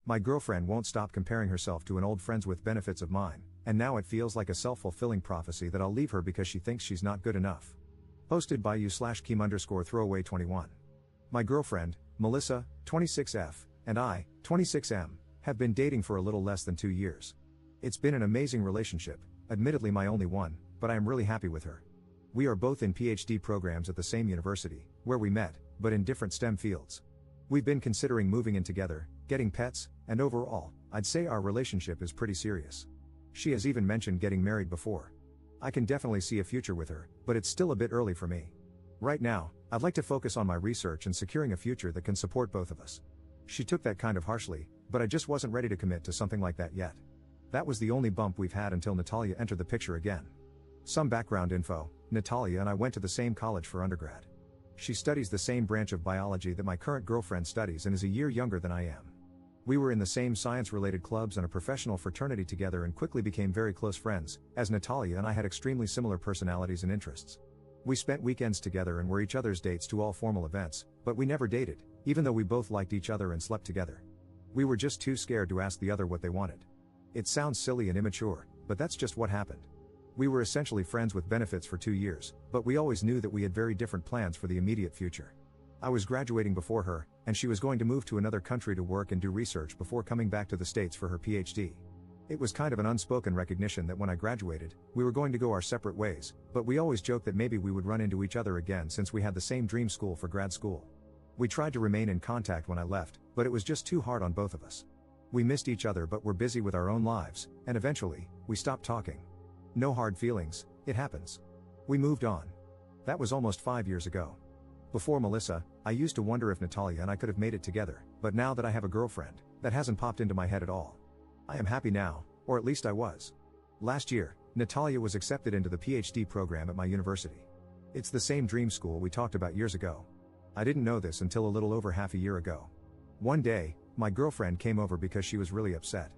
My girlfriend won't stop comparing herself to an old friends with benefits of mine, and now it feels like a self-fulfilling prophecy that I'll leave her because she thinks she's not good enough. Posted by you/Keem_throwaway21. My girlfriend, Melissa, 26F, and I, 26M, have been dating for a little less than 2 years. It's been an amazing relationship, admittedly my only one, but I am really happy with her. We are both in PhD programs at the same university, where we met, but in different STEM fields. We've been considering moving in together, getting pets, and overall, I'd say our relationship is pretty serious. She has even mentioned getting married before. I can definitely see a future with her, but it's still a bit early for me. Right now, I'd like to focus on my research and securing a future that can support both of us. She took that kind of harshly, but I just wasn't ready to commit to something like that yet. That was the only bump we've had until Natalia entered the picture again. Some background info: Natalia and I went to the same college for undergrad. She studies the same branch of biology that my current girlfriend studies and is a year younger than I am. We were in the same science-related clubs and a professional fraternity together and quickly became very close friends, as Natalia and I had extremely similar personalities and interests. We spent weekends together and were each other's dates to all formal events, but we never dated, even though we both liked each other and slept together. We were just too scared to ask the other what they wanted. It sounds silly and immature, but that's just what happened. We were essentially friends with benefits for 2 years, but we always knew that we had very different plans for the immediate future. I was graduating before her, and she was going to move to another country to work and do research before coming back to the States for her PhD. It was kind of an unspoken recognition that when I graduated, we were going to go our separate ways, but we always joked that maybe we would run into each other again since we had the same dream school for grad school. We tried to remain in contact when I left, but it was just too hard on both of us. We missed each other but were busy with our own lives, and eventually, we stopped talking. No hard feelings, it happens. We moved on. That was almost 5 years ago. Before Melissa, I used to wonder if Natalia and I could have made it together, but now that I have a girlfriend, that hasn't popped into my head at all. I am happy now, or at least I was. Last year, Natalia was accepted into the PhD program at my university. It's the same dream school we talked about years ago. I didn't know this until a little over half a year ago. One day, my girlfriend came over because she was really upset.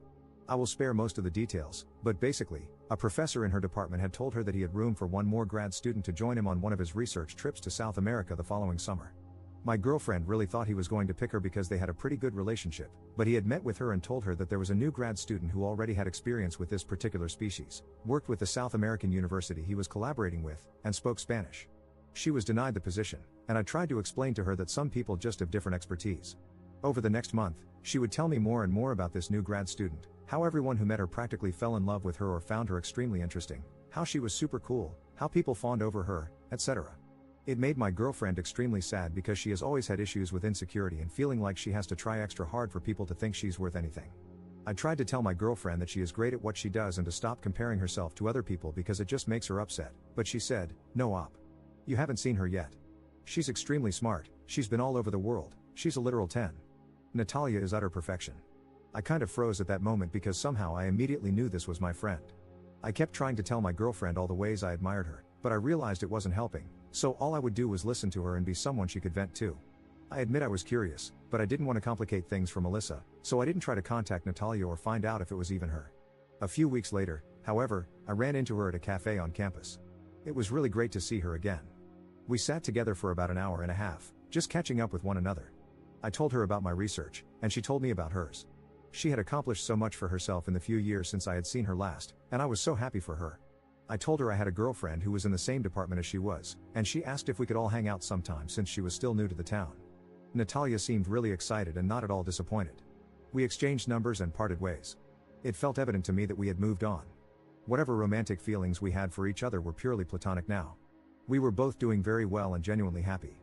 I will spare most of the details, but basically, a professor in her department had told her that he had room for one more grad student to join him on one of his research trips to South America the following summer. My girlfriend really thought he was going to pick her because they had a pretty good relationship, but he had met with her and told her that there was a new grad student who already had experience with this particular species, worked with the South American university he was collaborating with, and spoke Spanish. She was denied the position, and I tried to explain to her that some people just have different expertise. Over the next month, she would tell me more and more about this new grad student, how everyone who met her practically fell in love with her or found her extremely interesting, how she was super cool, how people fawned over her, etc. It made my girlfriend extremely sad because she has always had issues with insecurity and feeling like she has to try extra hard for people to think she's worth anything. I tried to tell my girlfriend that she is great at what she does and to stop comparing herself to other people because it just makes her upset, but she said, "No op. You haven't seen her yet. She's extremely smart, she's been all over the world, she's a literal 10. Natalia is utter perfection." I kind of froze at that moment because somehow I immediately knew this was my friend. I kept trying to tell my girlfriend all the ways I admired her, but I realized it wasn't helping, so all I would do was listen to her and be someone she could vent to. I admit I was curious, but I didn't want to complicate things for Melissa, so I didn't try to contact Natalia or find out if it was even her. A few weeks later, however, I ran into her at a cafe on campus. It was really great to see her again. We sat together for about an hour and a half, just catching up with one another. I told her about my research, and she told me about hers. She had accomplished so much for herself in the few years since I had seen her last, and I was so happy for her. I told her I had a girlfriend who was in the same department as she was, and she asked if we could all hang out sometime since she was still new to the town. Natalia seemed really excited and not at all disappointed. We exchanged numbers and parted ways. It felt evident to me that we had moved on. Whatever romantic feelings we had for each other were purely platonic now. We were both doing very well and genuinely happy.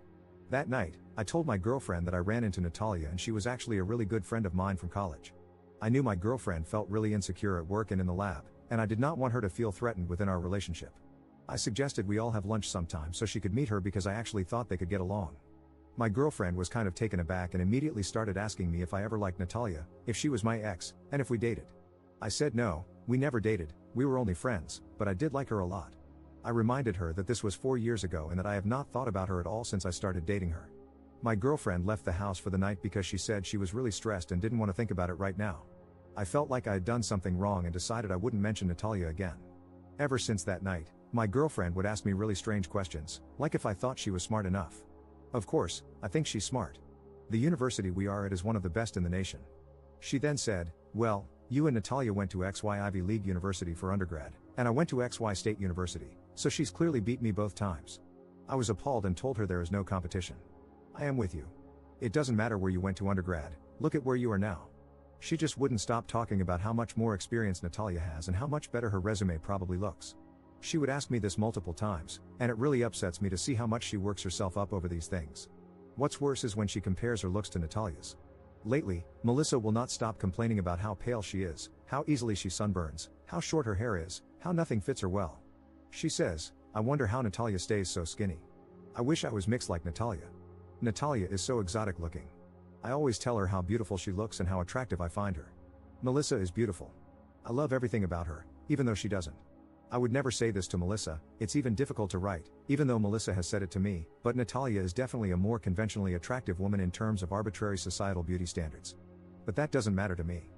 That night, I told my girlfriend that I ran into Natalia and she was actually a really good friend of mine from college. I knew my girlfriend felt really insecure at work and in the lab, and I did not want her to feel threatened within our relationship. I suggested we all have lunch sometime so she could meet her because I actually thought they could get along. My girlfriend was kind of taken aback and immediately started asking me if I ever liked Natalia, if she was my ex, and if we dated. I said no, we never dated, we were only friends, but I did like her a lot. I reminded her that this was 4 years ago and that I have not thought about her at all since I started dating her. My girlfriend left the house for the night because she said she was really stressed and didn't want to think about it right now. I felt like I had done something wrong and decided I wouldn't mention Natalia again. Ever since that night, my girlfriend would ask me really strange questions, like if I thought she was smart enough. Of course, I think she's smart. The university we are at is one of the best in the nation. She then said, "Well, you and Natalia went to XY Ivy League University for undergrad, and I went to XY State University, so she's clearly beat me both times." I was appalled and told her there is no competition. I am with you. It doesn't matter where you went to undergrad, look at where you are now. She just wouldn't stop talking about how much more experience Natalia has and how much better her resume probably looks. She would ask me this multiple times, and it really upsets me to see how much she works herself up over these things. What's worse is when she compares her looks to Natalia's. Lately, Melissa will not stop complaining about how pale she is, how easily she sunburns, how short her hair is, how nothing fits her well. She says, "I wonder how Natalia stays so skinny. I wish I was mixed like Natalia. Natalia is so exotic looking. I always tell her how beautiful she looks and how attractive I find her. Melissa is beautiful. I love everything about her, even though she doesn't. I would never say this to Melissa, it's even difficult to write, even though Melissa has said it to me, but Natalia is definitely a more conventionally attractive woman in terms of arbitrary societal beauty standards. But that doesn't matter to me.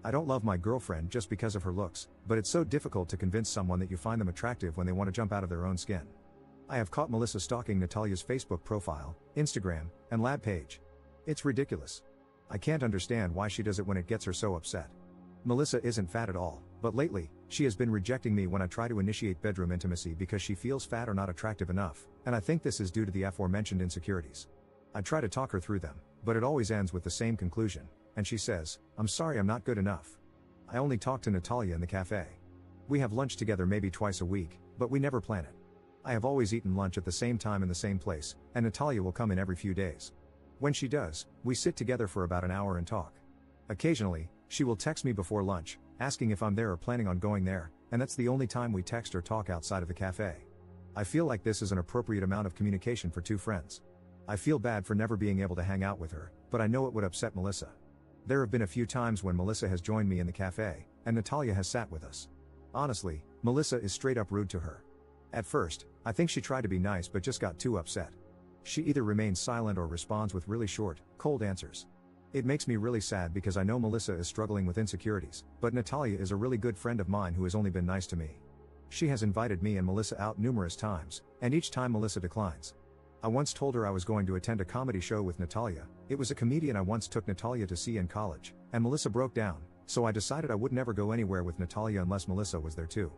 I don't love my girlfriend just because of her looks, but it's so difficult to convince someone that you find them attractive when they want to jump out of their own skin. I have caught Melissa stalking Natalia's Facebook profile, Instagram, and lab page. It's ridiculous. I can't understand why she does it when it gets her so upset. Melissa isn't fat at all, but lately, she has been rejecting me when I try to initiate bedroom intimacy because she feels fat or not attractive enough, and I think this is due to the aforementioned insecurities. I try to talk her through them, but it always ends with the same conclusion, and she says, "I'm sorry, I'm not good enough. I only talk to Natalia in the cafe. We have lunch together maybe twice a week, but we never plan it. I have always eaten lunch at the same time in the same place, and Natalia will come in every few days. When she does, we sit together for about an hour and talk. Occasionally, she will text me before lunch, asking if I'm there or planning on going there, and that's the only time we text or talk outside of the cafe. I feel like this is an appropriate amount of communication for two friends. I feel bad for never being able to hang out with her, but I know it would upset Melissa. There have been a few times when Melissa has joined me in the cafe, and Natalia has sat with us. Honestly, Melissa is straight up rude to her. At first, I think she tried to be nice but just got too upset. She either remains silent or responds with really short, cold answers. It makes me really sad because I know Melissa is struggling with insecurities, but Natalia is a really good friend of mine who has only been nice to me. She has invited me and Melissa out numerous times, and each time Melissa declines. I once told her I was going to attend a comedy show with Natalia. It was a comedian I once took Natalia to see in college, and Melissa broke down, so I decided I would never go anywhere with Natalia unless Melissa was there too.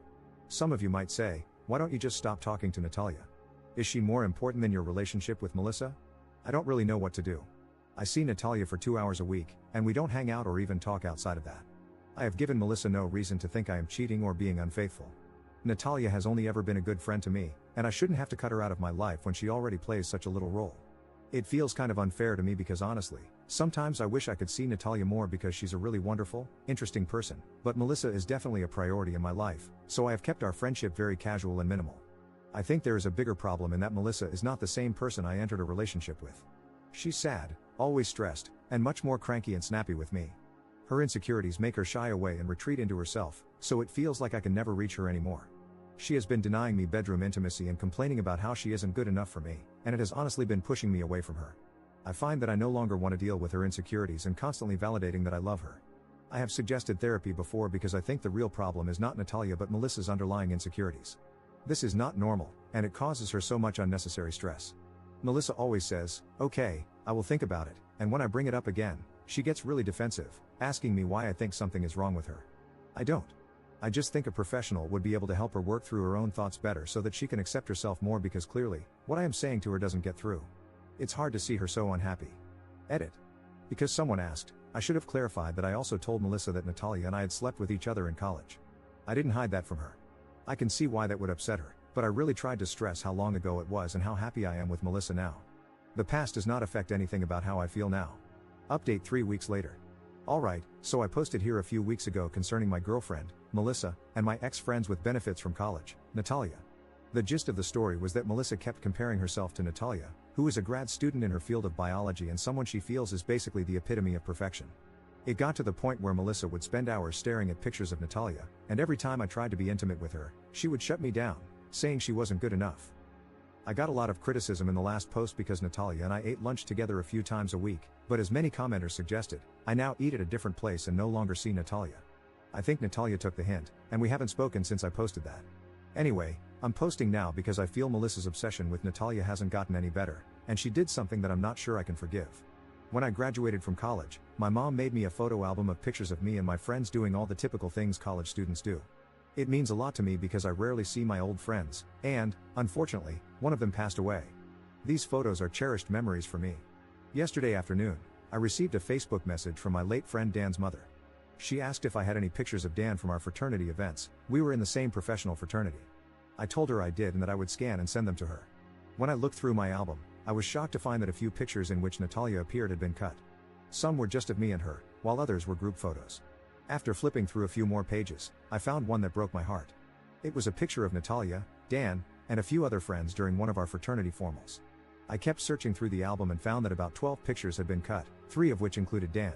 Some of you might say, why don't you just stop talking to Natalia? Is she more important than your relationship with Melissa? I don't really know what to do. I see Natalia for 2 hours a week, and we don't hang out or even talk outside of that. I have given Melissa no reason to think I am cheating or being unfaithful. Natalia has only ever been a good friend to me, and I shouldn't have to cut her out of my life when she already plays such a little role. It feels kind of unfair to me because honestly, sometimes I wish I could see Natalia more because she's a really wonderful, interesting person, but Melissa is definitely a priority in my life, so I have kept our friendship very casual and minimal. I think there is a bigger problem in that Melissa is not the same person I entered a relationship with. She's sad, always stressed, and much more cranky and snappy with me. Her insecurities make her shy away and retreat into herself, so it feels like I can never reach her anymore. She has been denying me bedroom intimacy and complaining about how she isn't good enough for me, and it has honestly been pushing me away from her. I find that I no longer want to deal with her insecurities and constantly validating that I love her. I have suggested therapy before because I think the real problem is not Natalia but Melissa's underlying insecurities. This is not normal, and it causes her so much unnecessary stress. Melissa always says, "Okay, I will think about it," and when I bring it up again, she gets really defensive, asking me why I think something is wrong with her. I don't. I just think a professional would be able to help her work through her own thoughts better so that she can accept herself more because clearly, what I am saying to her doesn't get through. It's hard to see her so unhappy. Edit. Because someone asked, I should have clarified that I also told Melissa that Natalia and I had slept with each other in college. I didn't hide that from her. I can see why that would upset her, but I really tried to stress how long ago it was and how happy I am with Melissa now. The past does not affect anything about how I feel now. Update 3 weeks later. Alright, so I posted here a few weeks ago concerning my girlfriend, Melissa, and my ex-friends with benefits from college, Natalia. The gist of the story was that Melissa kept comparing herself to Natalia, who is a grad student in her field of biology and someone she feels is basically the epitome of perfection. It got to the point where Melissa would spend hours staring at pictures of Natalia, and every time I tried to be intimate with her, she would shut me down, saying she wasn't good enough. I got a lot of criticism in the last post because Natalia and I ate lunch together a few times a week, but as many commenters suggested, I now eat at a different place and no longer see Natalia. I think Natalia took the hint, and we haven't spoken since I posted that. Anyway, I'm posting now because I feel Melissa's obsession with Natalia hasn't gotten any better, and she did something that I'm not sure I can forgive. When I graduated from college, my mom made me a photo album of pictures of me and my friends doing all the typical things college students do. It means a lot to me because I rarely see my old friends, and, unfortunately, one of them passed away. These photos are cherished memories for me. Yesterday afternoon, I received a Facebook message from my late friend Dan's mother. She asked if I had any pictures of Dan from our fraternity events. We were in the same professional fraternity. I told her I did and that I would scan and send them to her. When I looked through my album, I was shocked to find that a few pictures in which Natalia appeared had been cut. Some were just of me and her, while others were group photos. After flipping through a few more pages, I found one that broke my heart. It was a picture of Natalia, Dan, and a few other friends during one of our fraternity formals. I kept searching through the album and found that about 12 pictures had been cut, 3 of which included Dan.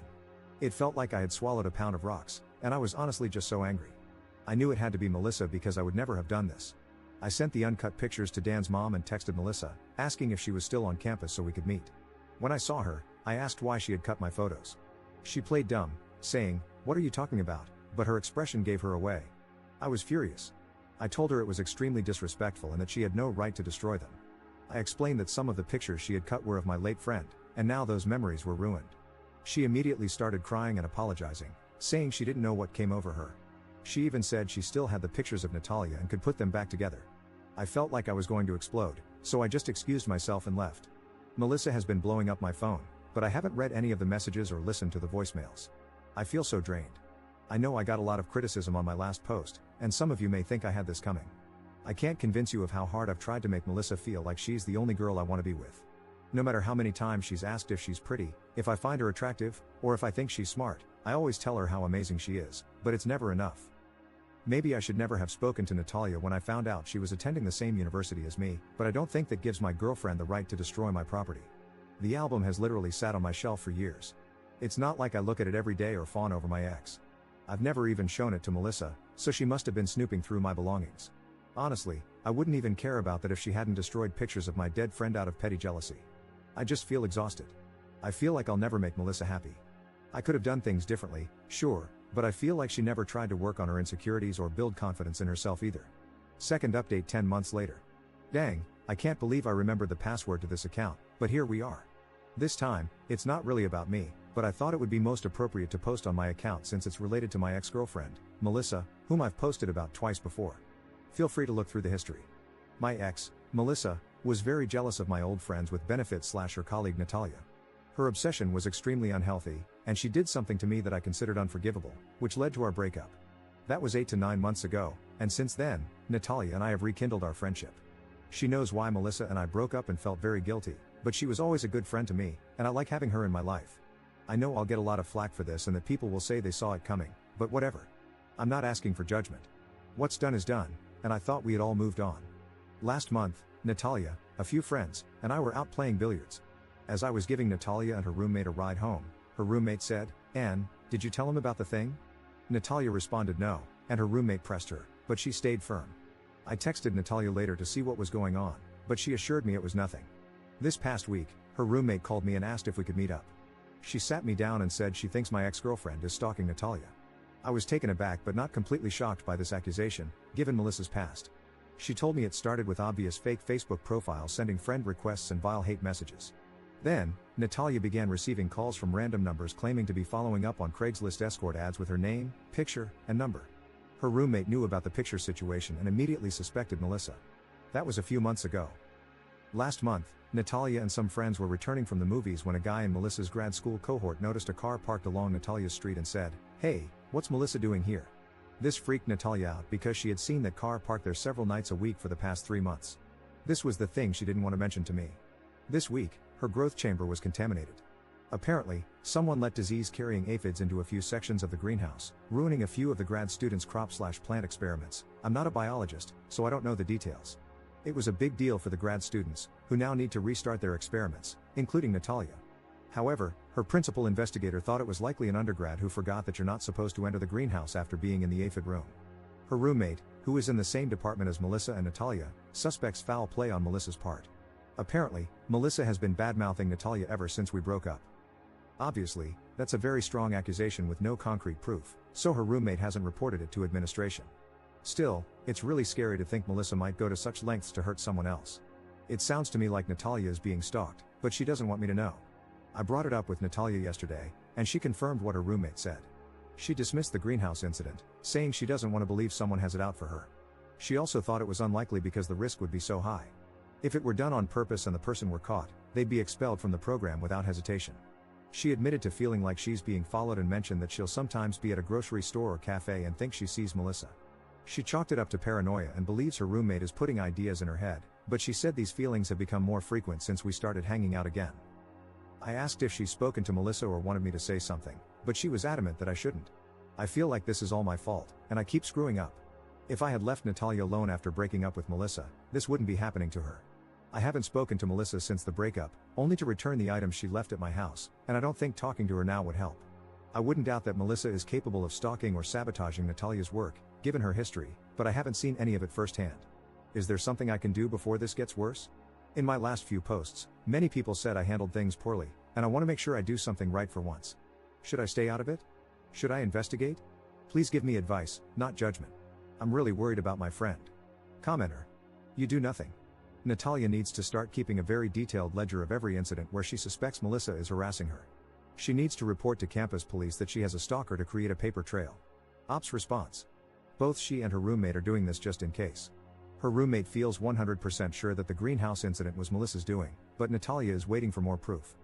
It felt like I had swallowed a pound of rocks, and I was honestly just so angry. I knew it had to be Melissa because I would never have done this. I sent the uncut pictures to Dan's mom and texted Melissa, asking if she was still on campus so we could meet. When I saw her, I asked why she had cut my photos. She played dumb, saying, "What are you talking about?" but her expression gave her away. I was furious. I told her it was extremely disrespectful and that she had no right to destroy them. I explained that some of the pictures she had cut were of my late friend, and now those memories were ruined. She immediately started crying and apologizing, saying she didn't know what came over her. She even said she still had the pictures of Natalia and could put them back together. I felt like I was going to explode, so I just excused myself and left. Melissa has been blowing up my phone, but I haven't read any of the messages or listened to the voicemails. I feel so drained. I know I got a lot of criticism on my last post, and some of you may think I had this coming. I can't convince you of how hard I've tried to make Melissa feel like she's the only girl I want to be with. No matter how many times she's asked if she's pretty, if I find her attractive, or if I think she's smart, I always tell her how amazing she is, but it's never enough. Maybe I should never have spoken to Natalia when I found out she was attending the same university as me, but I don't think that gives my girlfriend the right to destroy my property. The album has literally sat on my shelf for years. It's not like I look at it every day or fawn over my ex. I've never even shown it to Melissa, so she must have been snooping through my belongings. Honestly, I wouldn't even care about that if she hadn't destroyed pictures of my dead friend out of petty jealousy. I just feel exhausted. I feel like I'll never make Melissa happy. I could have done things differently, sure, but I feel like she never tried to work on her insecurities or build confidence in herself either. Second update 10 months later. Dang, I can't believe I remembered the password to this account, but here we are. This time, it's not really about me, but I thought it would be most appropriate to post on my account since it's related to my ex-girlfriend, Melissa, whom I've posted about twice before. Feel free to look through the history. My ex, Melissa, was very jealous of my old friends with benefits / her colleague Natalia. Her obsession was extremely unhealthy, and she did something to me that I considered unforgivable, which led to our breakup. That was 8 to 9 months ago, and since then, Natalia and I have rekindled our friendship. She knows why Melissa and I broke up and felt very guilty, but she was always a good friend to me, and I like having her in my life. I know I'll get a lot of flack for this and that people will say they saw it coming, but whatever. I'm not asking for judgment. What's done is done, and I thought we had all moved on. Last month, Natalia, a few friends, and I were out playing billiards. As I was giving Natalia and her roommate a ride home, her roommate said, "Anne, did you tell him about the thing?" Natalia responded no, and her roommate pressed her, but she stayed firm. I texted Natalia later to see what was going on, but she assured me it was nothing. This past week, her roommate called me and asked if we could meet up. She sat me down and said she thinks my ex-girlfriend is stalking Natalia. I was taken aback but not completely shocked by this accusation, given Melissa's past. She told me it started with obvious fake Facebook profiles sending friend requests and vile hate messages. Then, Natalia began receiving calls from random numbers claiming to be following up on Craigslist escort ads with her name, picture, and number. Her roommate knew about the picture situation and immediately suspected Melissa. That was a few months ago. Last month, Natalia and some friends were returning from the movies when a guy in Melissa's grad school cohort noticed a car parked along Natalia's street and said, "Hey, what's Melissa doing here?" This freaked Natalia out because she had seen that car parked there several nights a week for the past 3 months. This was the thing she didn't want to mention to me. This week, her growth chamber was contaminated. Apparently, someone let disease-carrying aphids into a few sections of the greenhouse, ruining a few of the grad students' crop/plant experiments. I'm not a biologist, so I don't know the details. It was a big deal for the grad students, who now need to restart their experiments, including Natalia. However, her principal investigator thought it was likely an undergrad who forgot that you're not supposed to enter the greenhouse after being in the aphid room. Her roommate, who is in the same department as Melissa and Natalia, suspects foul play on Melissa's part. Apparently, Melissa has been bad-mouthing Natalia ever since we broke up. Obviously, that's a very strong accusation with no concrete proof, so her roommate hasn't reported it to administration. Still, it's really scary to think Melissa might go to such lengths to hurt someone else. It sounds to me like Natalia is being stalked, but she doesn't want me to know. I brought it up with Natalia yesterday, and she confirmed what her roommate said. She dismissed the greenhouse incident, saying she doesn't want to believe someone has it out for her. She also thought it was unlikely because the risk would be so high. If it were done on purpose and the person were caught, they'd be expelled from the program without hesitation. She admitted to feeling like she's being followed and mentioned that she'll sometimes be at a grocery store or cafe and think she sees Melissa. She chalked it up to paranoia and believes her roommate is putting ideas in her head, but she said these feelings have become more frequent since we started hanging out again. I asked if she's spoken to Melissa or wanted me to say something, but she was adamant that I shouldn't. I feel like this is all my fault, and I keep screwing up. If I had left Natalia alone after breaking up with Melissa, this wouldn't be happening to her. I haven't spoken to Melissa since the breakup, only to return the items she left at my house, and I don't think talking to her now would help. I wouldn't doubt that Melissa is capable of stalking or sabotaging Natalia's work, given her history, but I haven't seen any of it firsthand. Is there something I can do before this gets worse? In my last few posts, many people said I handled things poorly, and I want to make sure I do something right for once. Should I stay out of it? Should I investigate? Please give me advice, not judgment. I'm really worried about my friend. Commenter. You do nothing. Natalia needs to start keeping a very detailed ledger of every incident where she suspects Melissa is harassing her. She needs to report to campus police that she has a stalker to create a paper trail. Ops response. Both she and her roommate are doing this just in case. Her roommate feels 100% sure that the greenhouse incident was Melissa's doing, but Natalia is waiting for more proof.